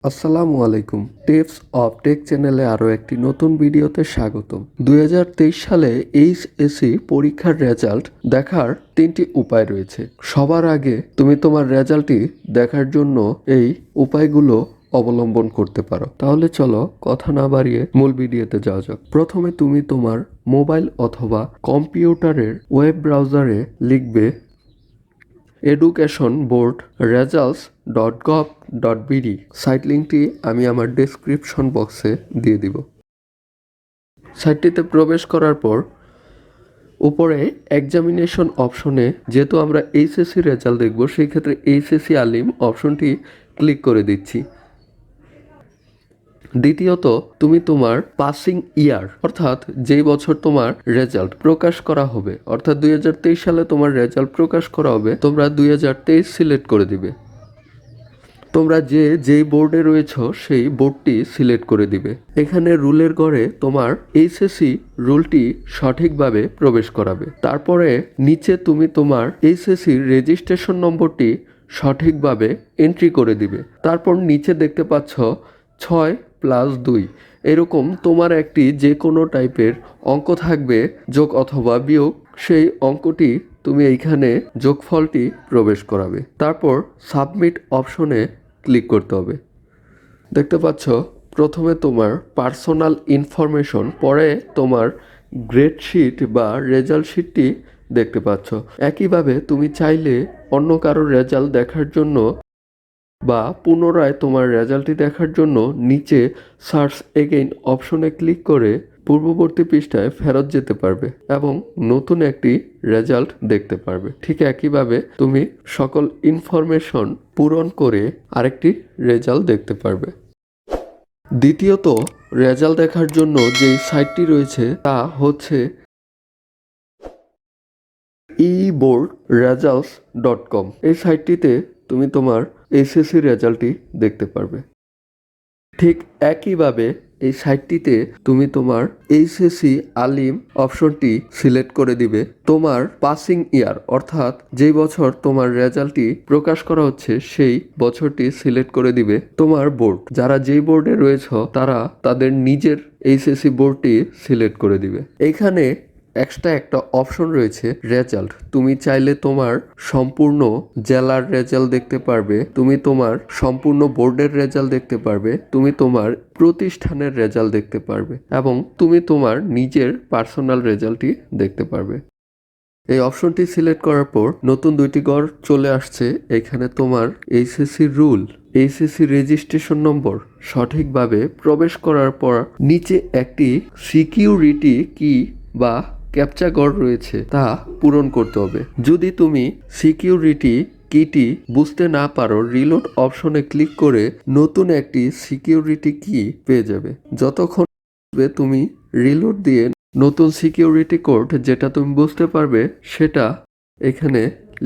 আসসালামু আলাইকুম। Tips of take চ্যানেলে আরও একটি নতুন ভিডিওতে স্বাগতম। 2023 সালে এইচএসসি পরীক্ষার রেজাল্ট দেখার তিনটি উপায় রয়েছে। সবার আগে তুমি তোমার রেজাল্টটি দেখার জন্য এই উপায়গুলো অবলম্বন করতে পারো। তাহলে চলো কথা না বাড়িয়ে মূল ভিডিওতে যাওয়া যাক। প্রথমে তুমি তোমার মোবাইল অথবা কম্পিউটারের ওয়েব ব্রাউজারে লিখবে educationboardresults.gov.bd। সাইট লিঙ্কটি আমি আমার ডেসক্রিপশন বক্সে দিয়ে দিব। সাইটটিতে প্রবেশ করার পর উপরে এক্সামিনেশন অপশনে যেহেতু আমরা এইচএসসি রেজাল্ট দেখব, সেই ক্ষেত্রে এইচএসসি আলিম অপশনটি ক্লিক করে দিচ্ছি। দ্বিতীয়ত তুমি তোমার পাসিং ইয়ার অর্থাৎ যেই বছর তোমার রেজাল্ট প্রকাশ করা হবে, অর্থাৎ 2023 সালে তোমার রেজাল্ট প্রকাশ করা হবে, তোমরা 2023 সিলেক্ট করে দিবে। তোমরা যেই বোর্ডে রয়েছো সেই বোর্ডটি সিলেক্ট করে দিবে। এখানে রুলের ঘরে তোমার এইচএসসি রুলটি সঠিকভাবে প্রবেশ করাবে। তারপরে নিচে তুমি তোমার এইচএসসি রেজিস্ট্রেশন নম্বরটি সঠিকভাবে এন্ট্রি করে দিবে। তারপর নিচে দেখতে পাচ্ছ 6+2 এরকম তোমার একটি যে কোনো টাইপের অঙ্ক থাকবে, যোগ অথবা বিয়োগ। সেই অঙ্কটি তুমি এইখানে যোগফলটি প্রবেশ করাবে। তারপর সাবমিট অপশনে ক্লিক করতে হবে। দেখতে পাচ্ছ প্রথমে তোমার পার্সোনাল ইনফরমেশন, পরে তোমার গ্রেড শিট বা রেজাল্ট শিটটি দেখতে পাচ্ছ। একইভাবে তুমি চাইলে অন্য কারোর রেজাল্ট দেখার জন্য বা পুনরায় তোমার রেজাল্টটি দেখার জন্য নিচে সার্চ এগেইন অপশনে ক্লিক করে পূর্ববর্তী পৃষ্ঠায় ফেরত যেতে পারবে এবং নতুন একটি রেজাল্ট দেখতে পারবে। ঠিক একইভাবে তুমি সকল ইনফরমেশন পূরণ করে আরেকটি রেজাল্ট দেখতে পারবে। দ্বিতীয়ত রেজাল্ট দেখার জন্য যেই সাইটটি রয়েছে তা হচ্ছে eboardresults.com। এই সাইটটিতে তুমি তোমার এইচএসসি রেজাল্টটি দেখতে পারবে। ঠিক একইভাবে এই সাইটটিতে তুমি তোমার এইচএসসি আলিম অপশনটি সিলেক্ট করে দিবে। তোমার পাসিং ইয়ার অর্থাৎ যেই বছর তোমার রেজাল্টটি প্রকাশ করা হচ্ছে সেই বছরটি সিলেক্ট করে দিবে। তোমার বোর্ড, যারা যেই বোর্ডে রয়েছে তারা তাদের নিজের এইচএসসি বোর্ডটি সিলেক্ট করে দিবে। এইখানে এক্সট্রা একটা অপশন রয়েছে রেজাল্ট। তুমি চাইলে তোমার সম্পূর্ণ জেলার রেজাল্ট দেখতে পারবে, তুমি তোমার সম্পূর্ণ বোর্ডের রেজাল্ট দেখতে পারবে, তুমি তোমার প্রতিষ্ঠানের রেজাল্ট দেখতে পারবে এবং তুমি তোমার নিজের পার্সোনাল রেজাল্টটি দেখতে পারবে। এই অপশনটি সিলেক্ট করার পর নতুন দুইটি ঘর চলে আসছে। এখানে তোমার HSC rule, HSC registration number সঠিকভাবে প্রবেশ করার পর নিচে একটি সিকিউরিটি কি বা ক্যাপচা কোড রয়েছে, তা পূরণ করতে হবে। যদি তুমি সিকিউরিটি কিটি বুঝতে না পারো, রিলোড অপশনে ক্লিক করে নতুন একটি সিকিউরিটি কি পেয়ে যাবে। যতক্ষণ তুমি রিলোড দিয়ে নতুন সিকিউরিটি কোড যেটা তুমি বুঝতে পারবে সেটা এখানে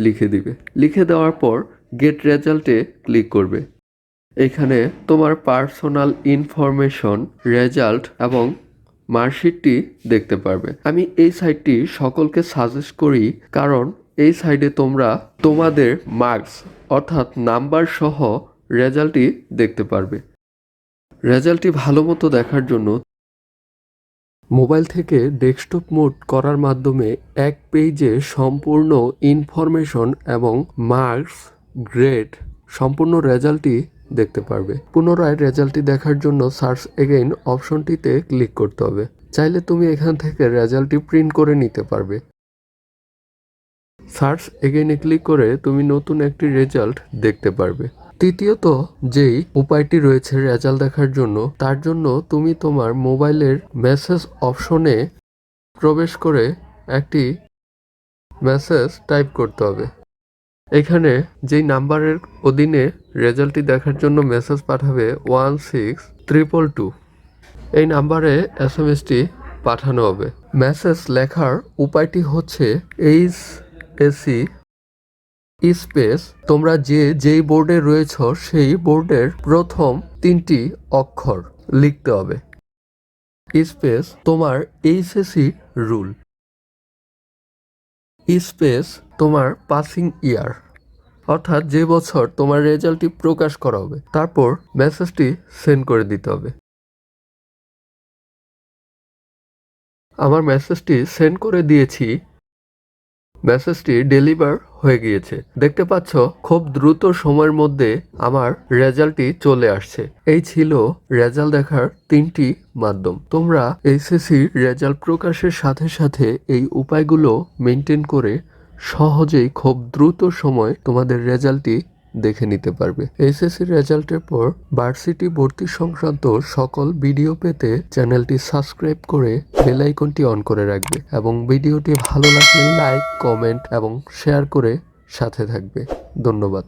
লিখে দিবে। লিখে দেওয়ার পর গেট রেজাল্টে ক্লিক করবে। এখানে তোমার পার্সোনাল ইনফরমেশন, রেজাল্ট এবং মার্কশিটটি দেখতে পারবে। আমি এই সাইটটি সকলকে সাজেস্ট করি, কারণ এই সাইটে তোমরা তোমাদের মার্কস অর্থাৎ নাম্বার সহ রেজাল্টটি দেখতে পারবে। রেজাল্টটি ভালো মতো দেখার জন্য মোবাইল থেকে ডেস্কটপ মোড করার মাধ্যমে এক পেজে সম্পূর্ণ ইনফরমেশন এবং মার্কস, গ্রেড, সম্পূর্ণ রেজাল্টটি দেখতে পারবে। পুনরায় রেজাল্টটি দেখার জন্য সার্চ এগেইন অপশনটিতে ক্লিক করতে হবে। চাইলে তুমি এখান থেকে রেজাল্টটি প্রিন্ট করে নিতে পারবে। সার্চ এগেইনে ক্লিক করে তুমি নতুন একটি রেজাল্ট দেখতে পারবে। তৃতীয়ত যেই উপায়টি রয়েছে রেজাল্ট দেখার জন্য, তার জন্য তুমি তোমার মোবাইলের মেসেজ অপশনে প্রবেশ করে একটি মেসেজ টাইপ করতে হবে। এখানে যেই নাম্বারের অধীনে রেজাল্টটি দেখার জন্য মেসেজ পাঠাবে 16222, এই নাম্বারে এসএমএসটি পাঠানো হবে। মেসেজ লেখার উপায়টি হচ্ছে এইচএসসি স্পেস তোমরা যেই বোর্ডে রয়েছ সেই বোর্ডের প্রথম 3টি অক্ষর লিখতে হবে, স্পেস তোমার এইচএসসি রুল, স্পেস তোমার পাসিং ইয়ার, অর্থাৎ যে বছর তোমার রেজাল্টটি প্রকাশ করা হবে, তারপর মেসেজটি সেন্ড করে দিতে হবে। আমার মেসেজটি সেন্ড করে দিয়েছি, মেসেজটি ডেলিভার হয়ে গিয়েছে। দেখতে পাচ্ছ খুব দ্রুত সময়ের মধ্যে আমার রেজাল্টটি চলে আসছে। এই ছিল রেজাল্ট দেখার 3টি মাধ্যম। তোমরা এইচএসসি রেজাল্ট প্রকাশের সাথে সাথে এই উপায়গুলো মেনটেন করে সহজেই খুব দ্রুত সময় তোমাদের রেজাল্টটি দেখে নিতে পারবে। এইচএসসি রেজাল্টের পর ভার্সিটি ভর্তি সংক্রান্ত সকল ভিডিও পেতে চ্যানেলটি সাবস্ক্রাইব করে বেল আইকনটি অন করে রাখবে এবং ভিডিওটি ভালো লাগলে লাইক, কমেন্ট এবং শেয়ার করে সাথে থাকবে। ধন্যবাদ।